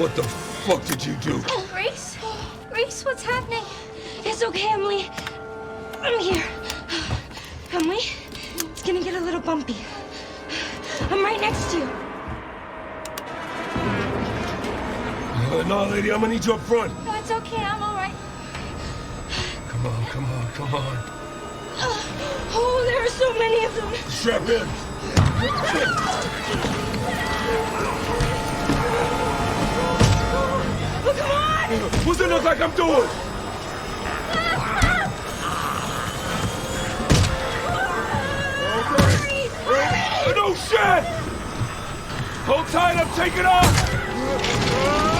What the fuck did you do? Grace? Grace, what's happening? It's okay, Emily. I'm here. Emily, it's gonna get a little bumpy. I'm right next to you. No, lady, I'm gonna need you up front. No, it's okay. I'm all right. Come on, come on, come on. Oh, there are so many of them. Strap in. Oh, come on! What's it look like I'm doing? No shit! Hold tight, I'm taking off!